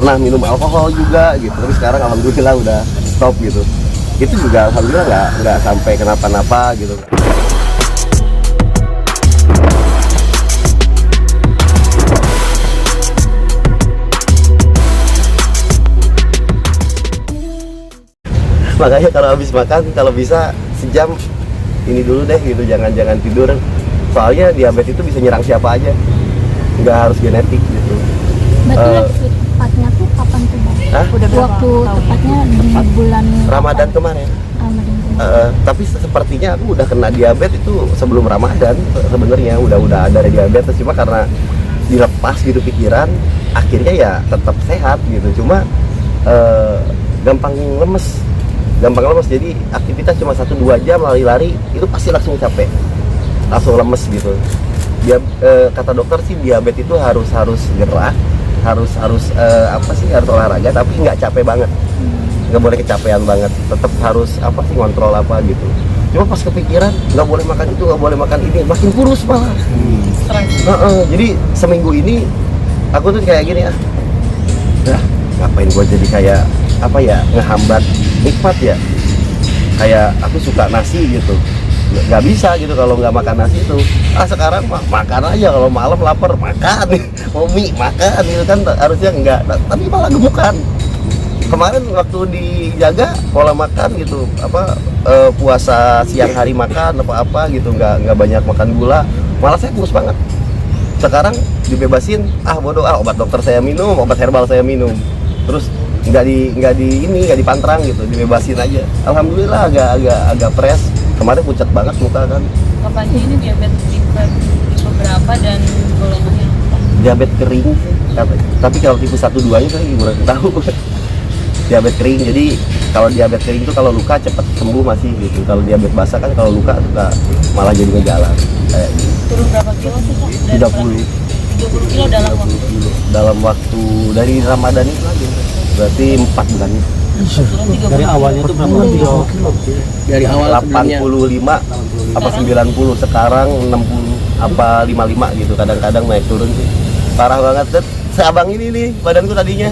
pernah minum alkohol juga gitu, tapi sekarang alhamdulillah udah stop gitu. Itu juga alhamdulillah nggak sampai kenapa-napa gitu. Makanya kalau habis makan, kalau bisa sejam ini dulu deh gitu, jangan tidur. Soalnya diabetes itu bisa nyerang siapa aja, nggak harus genetik gitu. Berarti tepatnya tuh kapan tuh Bang? Udah berapa Waktu tahun? tepatnya di bulan Ramadan kemarin. Ramadan kemarin. Tapi sepertinya aku udah kena diabetes itu sebelum Ramadan sebenarnya, udah ada diabetes, cuma karena dilepas gitu pikiran, akhirnya ya tetap sehat gitu. Cuma gampang lemes. Jadi aktivitas cuma 1-2 jam lari-lari itu pasti langsung capek, langsung lemes gitu. Dia kata dokter sih diabetes itu harus gerak, harus harus olahraga, tapi nggak capek banget, nggak boleh kecapean banget, tetap harus ngontrol gitu. Cuma pas kepikiran nggak boleh makan itu, nggak boleh makan ini, makin kurus malah. Jadi seminggu ini aku tuh kayak gini ngapain gua jadi kayak ngehambat nikmat ya, kayak aku suka nasi gitu, nggak bisa gitu kalau nggak makan nasi itu. Sekarang makan aja, kalau malam lapar makan, mau mie makan gitu kan, harusnya enggak, tapi malah gemukan. Kemarin waktu dijaga pola makan gitu, puasa siang hari makan apa gitu, nggak banyak makan gula, malah saya kurus banget. Sekarang dibebasin, bodoh, obat dokter saya minum, obat herbal saya minum, terus nggak dipantrang gitu, dibebasin aja. Alhamdulillah agak fresh. Kemarin pucat banget muka kan. Kapan sih ini diabetes tipe berapa dan golongannya apa? Diabetes kering, tapi kalau tipe 1-2 nya saya kurang tahu. Diabetes kering, jadi kalau diabetes kering itu kalau luka cepat sembuh masih gitu. Kalau diabetes basah kan kalau luka malah jadi ngejalan kayak gitu. Turun berapa kilo sih Kak? Dari 30 kilo dalam waktu dari Ramadan itu aja, berarti 4 bulan. Dari awalnya tuh berapa kilo? Dari awal 85 apa 90, sekarang 60 apa 55 gitu, kadang-kadang naik turun sih. Parah banget. Seabang ini nih badanku tadinya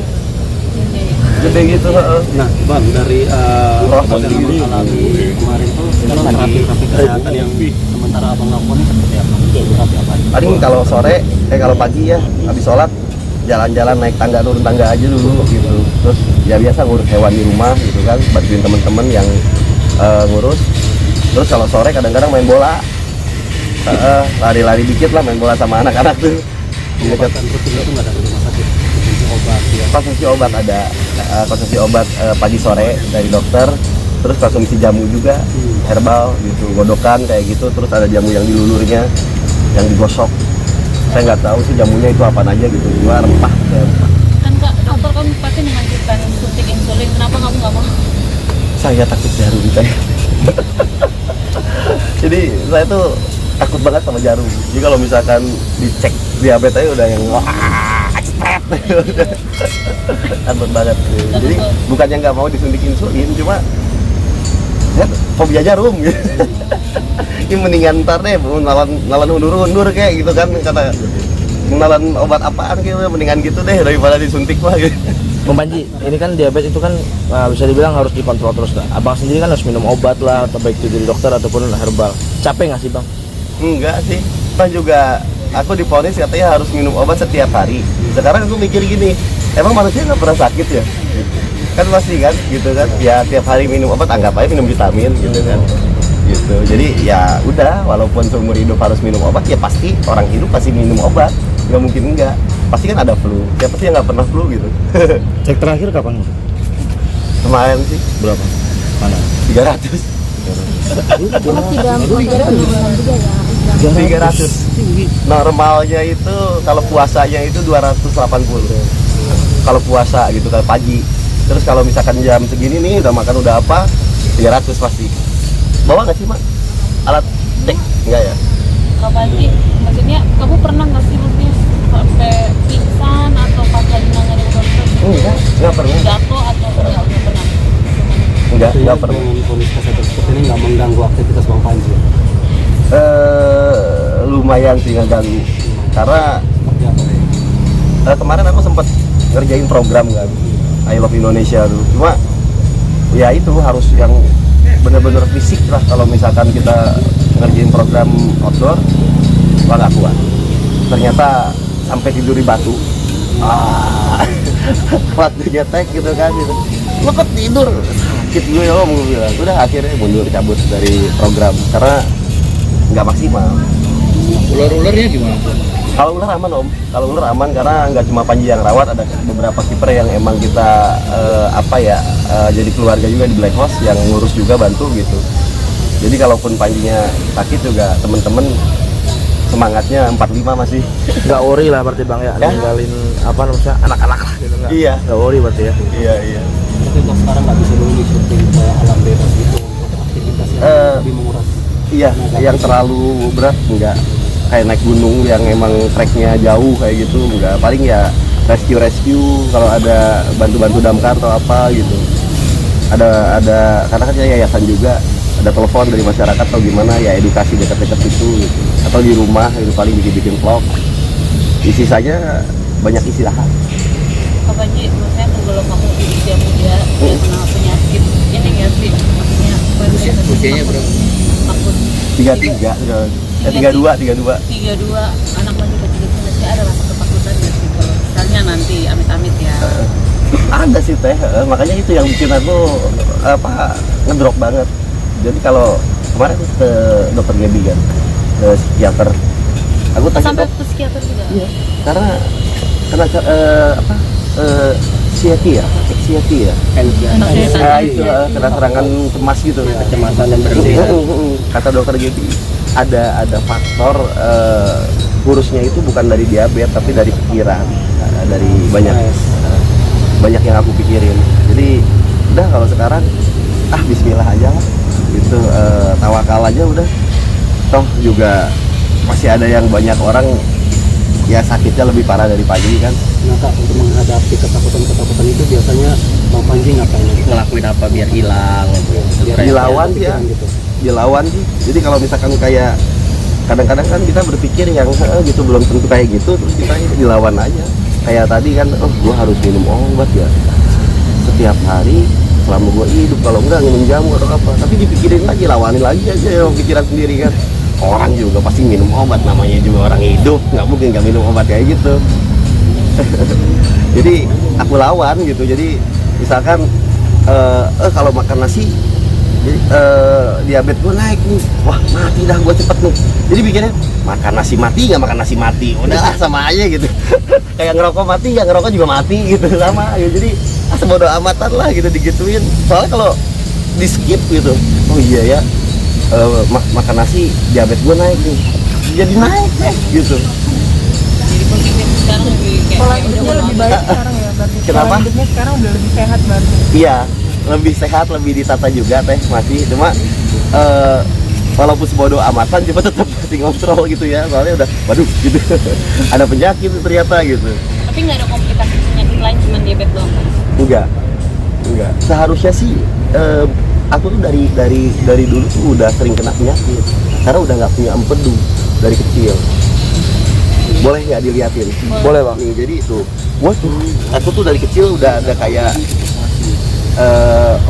gede gitu. Nah Bang, dari Alami kemarin tuh terapi kesehatan yang sementara Abang lakukan ini seperti apa? Terapi apa? paling kalau sore kalau pagi ya habis sholat jalan-jalan naik tangga, turun tangga aja dulu gitu. Terus ya biasa ngurus hewan di rumah gitu kan, bantuin temen-temen yang ngurus. Terus kalau sore kadang-kadang main bola, lari-lari dikit lah, main bola sama anak-anak tuh. Pengobatan rutin itu nggak ada rumah sakit? Obat ya? Konsumsi obat ada, konsumsi obat pagi sore dari dokter. Terus konsumsi jamu juga, herbal gitu, godokan kayak gitu. Terus ada jamu yang dilulurnya, yang digosok. Saya nggak tahu sih jamunya itu apa aja gitu, cuma rempah. Kan Kak, dokter kamu pasti mengajukan suntik insulin, kenapa kamu nggak mau? Saya takut jarum kayak. Jadi saya tuh takut banget sama jarum. Jadi kalau misalkan dicek diabetesnya udah yang expert, takut banget. Jadi bukannya nggak mau disuntik insulin, cuma ya fobia jarum gitu. Ini mendingan ntar deh nalan undur kayak gitu kan, kata nalan obat apaan gitu, mendingan gitu deh daripada disuntik lah gitu. Bang Panji, ini kan diabetes itu kan bisa dibilang harus dikontrol terus lah. Abang sendiri kan harus minum obat lah, atau baik itu dari dokter ataupun herbal. Capek nggak sih Bang? Enggak sih, toh juga aku divonis katanya harus minum obat setiap hari. Sekarang aku mikir gini, emang manusia nggak pernah sakit ya? Kan pasti kan, gitu kan? Ya tiap hari minum obat, anggap aja minum vitamin gitu kan. Gitu. Jadi ya udah, walaupun seumur hidup harus minum obat, ya pasti orang hidup pasti minum obat. Nggak mungkin enggak. Pasti kan ada flu. Siapa sih yang nggak pernah flu gitu? Cek terakhir kapan? Kemarin sih Berapa? Mana? 300. Oh, 300. Normalnya itu kalau puasanya itu 280. Kalau puasa gitu, kalau pagi. Terus kalau misalkan jam segini nih udah makan udah apa, 300 pasti. Bawa nggak sih Mak alat cek? Enggak ya? Kak Panji, maksudnya kamu pernah nggak sih maksudnya sampai pingsan atau pas lagi nanganin dokter? Enggak pernah. Jatuh atau enggak pernah? Enggak pernah. Dengan kondisi kesehatan seperti ini nggak mengganggu aktivitas Bang Panji? Lumayan sih ngeganggu. Karena Seperti apa? kemarin aku sempat ngerjain program kan, I Love Indonesia tuh. Cuma ya itu harus yang bener-bener fisik lah. Kalau misalkan kita ngerjain program outdoor, wah nggak kuat. Ternyata sampai tidur di batu. Waktunya tag gitu kan, gitu. Lo kok tidur? Sakit gue om, gue bilang. Udah akhirnya mundur cabut dari program karena nggak maksimal. Ular-ularnya gimana? Kalau ular aman om, kalau ular aman karena nggak cuma Panji yang rawat, ada beberapa kiper yang emang kita jadi keluarga juga di Black Horse yang ngurus juga, bantu gitu. Jadi kalaupun Panjinya sakit juga temen-temen semangatnya 45 masih. Nggak ori lah berarti bang ya, Ya. ninggalin apa namanya anak-anak lah gitu nggak? Iya. Nggak ori berarti ya. Iya. Tapi untuk sekarang nggak bisa dulu di syuting kayak alam bebas gitu untuk aktivitas yang lebih menguras. Iya, yang terlalu berat enggak, kayak naik gunung yang emang treknya jauh kayak gitu enggak, paling ya rescue kalau ada bantu damkar atau apa gitu. Ada karena kan yayasan juga, ada telepon dari masyarakat atau gimana ya, edukasi dekat-dekat situ gitu. Atau di rumah itu paling bikin vlog. Sisanya banyak istirahat. Pak Panji, maksudnya kalau kamu di usia muda udah kena penyakit ini nggak sih, maksudnya Usianya berapa? takut 33 32 anak masih kecil-kecil masih ada rasa ketakutan nggak sih kalau misalnya nanti amit-amit ya? Ada sih teh, makanya itu yang bikin aku ngedrop banget. Jadi kalau kemarin ke dokter Gaby kan, ke psikiater, aku tanya Sampai dok, ke psikiater juga? iya, karena kena anxiety ya. Nah, itu kena serangan cemas gitu. Kecemasan dan berhenti. Kata dokter Gaby, ada faktor kurusnya itu bukan dari diabetes tapi dari pikiran, dari banyak yang aku pikirin. Jadi udah kalau sekarang bismillah aja lah gitu, tawakal aja udah. Toh juga masih ada yang banyak orang ya sakitnya lebih parah dari Panji kan. Nah kak, untuk menghadapi ketakutan itu biasanya Bang Panji ngapain? Ngelakuin apa biar hilang? Dilawan sih ya, gitu. dilawan sih. Jadi kalau misalkan kayak kadang-kadang kan kita berpikir yang gitu belum tentu kayak gitu, terus kita dilawan aja. Kayak tadi kan, gua harus minum obat ya setiap hari selama gua hidup, kalau enggak minum jamu atau apa. Tapi dipikirin lagi, lawanin lagi aja ya pikiran sendiri kan. Orang juga pasti minum obat, namanya juga orang hidup, nggak mungkin nggak minum obat kayak gitu. Jadi aku lawan gitu. Jadi misalkan kalau makan nasi, jadi diabetes gue naik nih, wah mati dah gue cepet nih. Jadi pikirnya makan nasi mati, nggak makan nasi mati, udahlah sama aja gitu. Kayak ngerokok mati, ya ngerokok juga mati gitu, sama gitu. Jadi sebodoh amatan lah gitu digituin. Soalnya kalau di skip gitu, oh iya ya, makan nasi diabetes gue naik nih, jadi naik gitu. Jadi positif sekarang lebih kayak Pola ya udah hidupnya bodo lebih amat. baik sekarang ya berarti. Kenapa? Pola hidupnya sekarang udah lebih sehat berarti. Iya, lebih sehat, lebih ditata juga teh masih. Cuma walaupun sebodoh amatan, cuma tetap masih ngontrol gitu ya. Soalnya udah, waduh gitu, ada penyakit ternyata gitu. Tapi nggak ada komplikasi penyakit lain, cuma diabetes doang kan? Enggak. Seharusnya sih aku tuh dari dulu tuh udah sering kena penyakit. Karena udah nggak punya empedu dari kecil. Boleh nggak diliatin? Boleh bang. Nih, jadi itu, aku tuh dari kecil udah ada kayak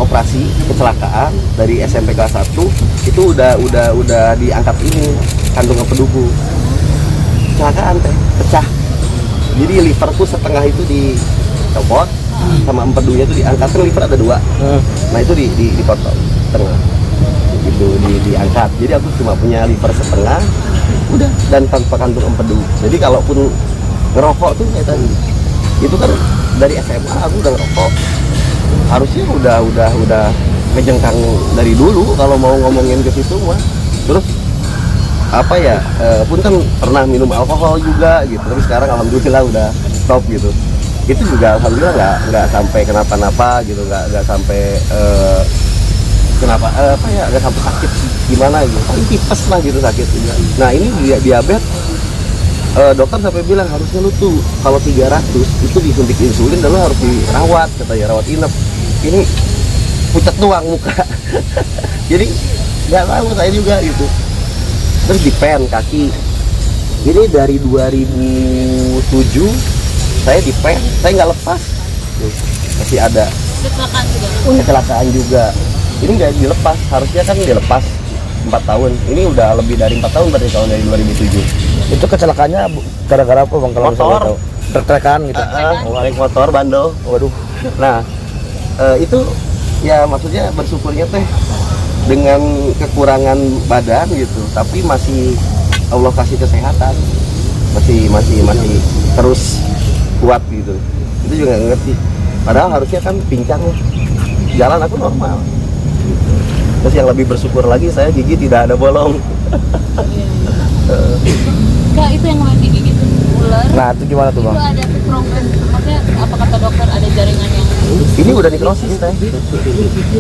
operasi kecelakaan dari SMP kelas 1 itu udah diangkat ini kandung empeduku. Kecelakaan teh, pecah. Jadi liverku setengah itu dicopot, sama empedunya itu diangkat. Kan liver ada 2. Nah itu dipotong setengah. Gitu diangkat. Jadi aku cuma punya liver setengah, udah, dan tanpa kantung empedu. Jadi kalaupun ngerokok tuh kayak tadi, itu kan dari SMA aku udah ngerokok. Harusnya udah ngejengkang dari dulu kalau mau ngomongin ke situ mah. Terus apa ya, pun kan pernah minum alkohol juga gitu, tapi sekarang alhamdulillah udah stop gitu. Itu juga alhamdulillah nggak sampai kenapa-napa gitu, nggak sampai nggak sampai sakit gimana gitu, paling tipes lah gitu sakit juga. Nah ini diabetes, dokter sampai bilang harusnya lu tuh kalau 300 itu disuntik insulin dan lu harus dirawat, katanya rawat inap. Ini pucat doang muka. Jadi nggak tahu saya juga gitu. Terus dipen kaki ini dari 2007 saya di pes, saya nggak lepas. Tuh, masih ada Kecelakaan juga. kecelakaan juga. Ini nggak dilepas, harusnya kan dilepas 4 tahun. Ini udah lebih dari 4 tahun berarti kalau dari 2007. Itu kecelakaannya gara-gara apa bang kalau misalnya Motor. tahu? Trek-trekan gitu. Naik motor bandel. Waduh. Nah, itu ya maksudnya bersyukurnya teh dengan kekurangan badan gitu, tapi masih Allah kasih kesehatan, masih terus kuat gitu. Itu juga nggak ngerti. Padahal harusnya kan pincang, jalan aku normal. Gitu. Terus yang lebih bersyukur lagi saya gigi tidak ada bolong. Kak, itu yang mau digigit ular. Nah itu gimana tuh Itu bang? ada progres, maksudnya apa kata dokter ada jaringan yang Ini udah nekrosis teh.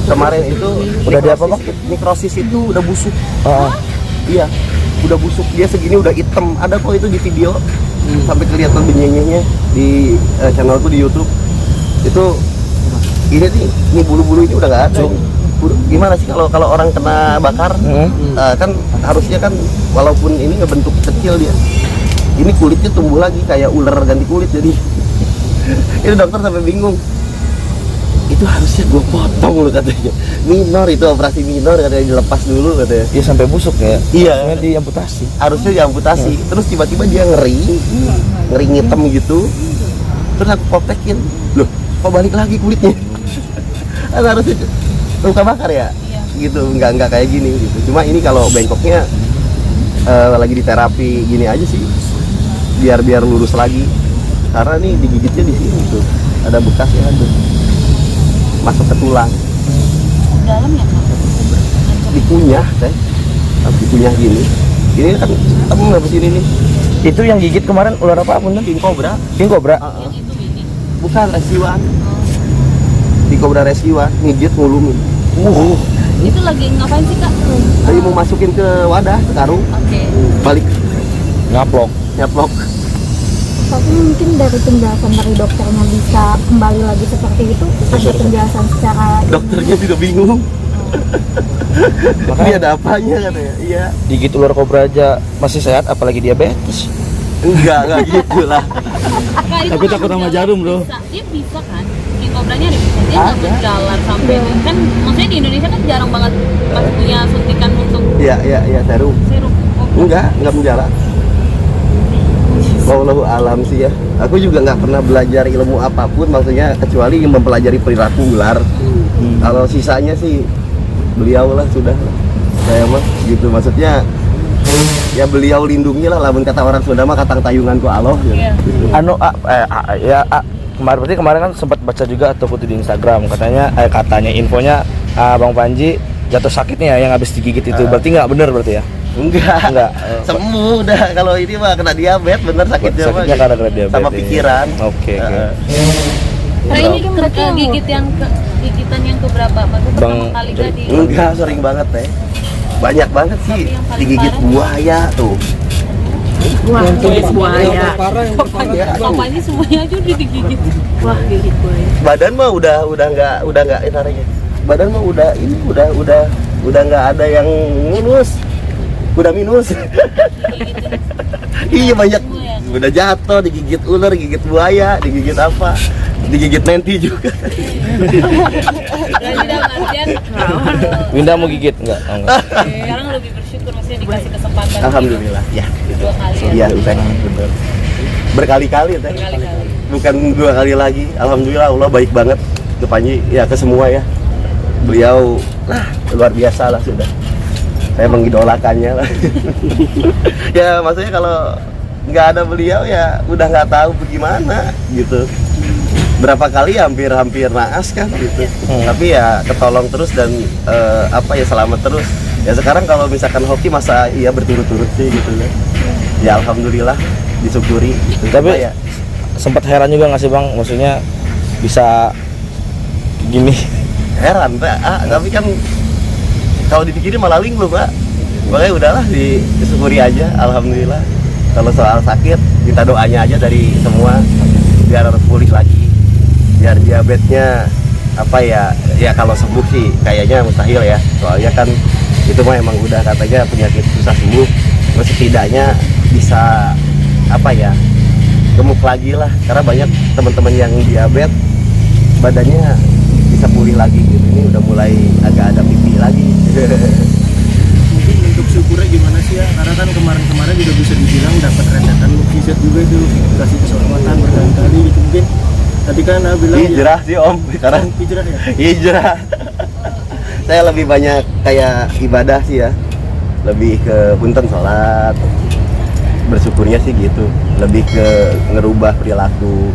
Kemarin itu Udah di apa, Bang? Nekrosis itu udah busuk. Heeh. Iya, udah busuk. Dia segini udah hitam. Ada kok itu di video. Sampai kelihatan benyenyenya di channelku di YouTube. Itu ini nih, ini bulu-bulu ini udah nggak ada. Gimana sih kalau orang kena bakar? Kan harusnya kan walaupun ini ngebentuk kecil dia. Ini kulitnya tumbuh lagi kayak ular ganti kulit jadi. Itu dokter sampai bingung. Itu harusnya gue potong loh katanya. Minor itu operasi minor katanya, dilepas dulu katanya. Iya sampai busuk ya? Iya. Harusnya diamputasi. Harusnya diamputasi. Terus tiba-tiba dia ngeri ngitem gitu. Terus aku kotekin, loh kok balik lagi kulitnya? Kan harusnya luka bakar ya? Iya. Gitu, nggak kayak gini gitu. Cuma ini kalau bengkoknya lagi di terapi gini aja sih, biar lurus lagi. Karena nih digigitnya di sini tuh, ada bekasnya tuh, masuk ke tulang, dalam ya Kak? dikunyah teh, dikunyah gini. Ini kan kamu nggak sini nih, Itu yang gigit kemarin ular apa pun? king cobra. King cobra. Yang itu ini. Bukan resiwan, king cobra resiwan, ngigit ngulumin. Itu lagi ngapain sih Kak? Tadi mau masukin ke wadah, ke karung, Oke. balik Ngaplok. nyaplok. Tapi mungkin dari penjelasan dari dokternya bisa kembali lagi seperti itu. Ada penjelasan secara Dokternya juga bingung. Ini Makanya ada apanya katanya? Iya. digigit ular kobra aja masih sehat, apalagi diabetes. Enggak gitu lah. Kak, itu Tapi takut kan sama jalan jarum, bro. Bisa. Dia bisa kan? King cobranya ada bisa. Dia nggak Ada. berjalan sampai kan maksudnya di Indonesia kan jarang banget pas punya suntikan untuk Iya, serum. serum. Oh, Enggak menjalan. Wallahu alam sih ya. Aku juga nggak pernah belajar ilmu apapun, maksudnya kecuali mempelajari perilaku ular. Kalau sisanya sih beliau lah sudah. Saya mah gitu, maksudnya ya beliau lindungi lah, lamun kata orang Sunda mah katang tayungan ku Allah gitu. Iya. Gitu. Kemarin kan sempat baca juga atau kutip di Instagram katanya infonya Bang Panji jatuh sakitnya yang habis digigit itu. Berarti nggak bener berarti ya? Enggak. Enggak. Sembuh udah, kalau ini mah kena diabetes bener sakitnya mah. Sakitnya karena kena diabetes. Sama pikiran. Oke. Nah ini gigit yang gigitan yang keberapa? Maksudnya Bang, pertama kali gak di Enggak, sering banget teh. Banyak banget sih Tapi yang paling digigit parah- buaya tuh. Wah, gigit buaya. Ya, apa ini semuanya aja udah digigit. Wah, gigit buaya. badan mah udah nggak inaranya. Badan mah udah nggak ada yang mulus. Udah minus. Iya banyak. Semua ya? Udah jatuh, digigit ular, digigit buaya, digigit apa? Digigit nanti juga. Berarti dalam artian Winda mau gigit enggak? Oh, enggak. sekarang lebih bersyukur maksudnya dikasih kesempatan. Alhamdulillah ya. Dua kali ya. Iya, udah bener. Berkali-kali teh. Berkali-kali. Bukan 2 kali lagi. Alhamdulillah Allah baik banget ke Panji, ya ke semua ya. Beliau luar biasa lah sudah. Saya mengidolakannya lah. Ya maksudnya kalau nggak ada beliau ya udah nggak tahu bagaimana gitu. Berapa kali hampir naas kan gitu. Tapi ya ketolong terus dan selamat terus. Ya sekarang kalau misalkan hoki masa iya berturut-turut sih gitu kan. Ya alhamdulillah disyukuri gitu. Tapi Cuma ya sempat heran juga nggak sih Bang, maksudnya bisa gini. heran Pak. Tapi kan kalau dipikirin malah linglung Pak. Makanya udahlah disyukuri aja, alhamdulillah. Kalau soal sakit kita doanya aja dari semua biar pulih lagi, biar diabetesnya ya kalau sembuh sih kayaknya mustahil ya, soalnya kan itu mah emang udah katanya penyakit susah sembuh. Terus setidaknya bisa gemuk lagi lah, karena banyak teman-teman yang diabetes badannya bisa pulih lagi gitu. Ini udah mulai agak ada pipi lagi. Mungkin untuk syukurnya gimana sih ya, karena kan kemarin-kemarin juga bisa dibilang dapat rentetan mukjizat juga itu, dikasih keselamatan berkali-kali gitu. Mungkin tadi kan bilang Hijrah sih om, sekarang hijrah ya. hijrah. Saya lebih banyak kayak ibadah sih ya, lebih ke punten sholat, bersyukurnya sih gitu, lebih ke ngerubah perilaku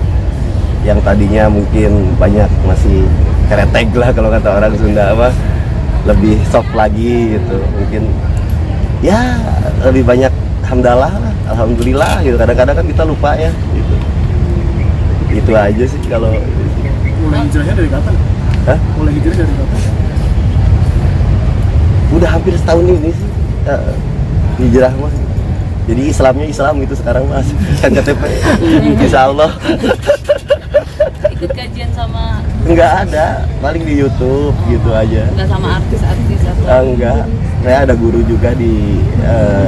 yang tadinya mungkin banyak masih kereteg lah kalau kata orang Sunda apa, lebih soft lagi gitu, mungkin ya lebih banyak hamdalah lah, alhamdulillah gitu. Kadang-kadang kan kita lupa ya gitu. Itu aja sih kalau. Mulai hijrahnya dari kapan? Hah? Mulai hijrah dari kapan? Udah hampir setahun ini sih hijrah mah. Jadi Islamnya Islam gitu sekarang mas, kan KTP. Insya Allah. Ikut kajian sama Enggak ada, paling di YouTube gitu aja. nggak sama artis-artis atau Enggak, saya ada guru juga di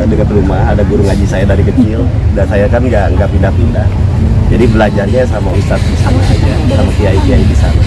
dekat rumah, ada guru ngaji saya dari kecil, dan saya kan nggak pindah-pindah. Jadi belajarnya sama ustadz di sana aja, sama kiai-kiai di sana.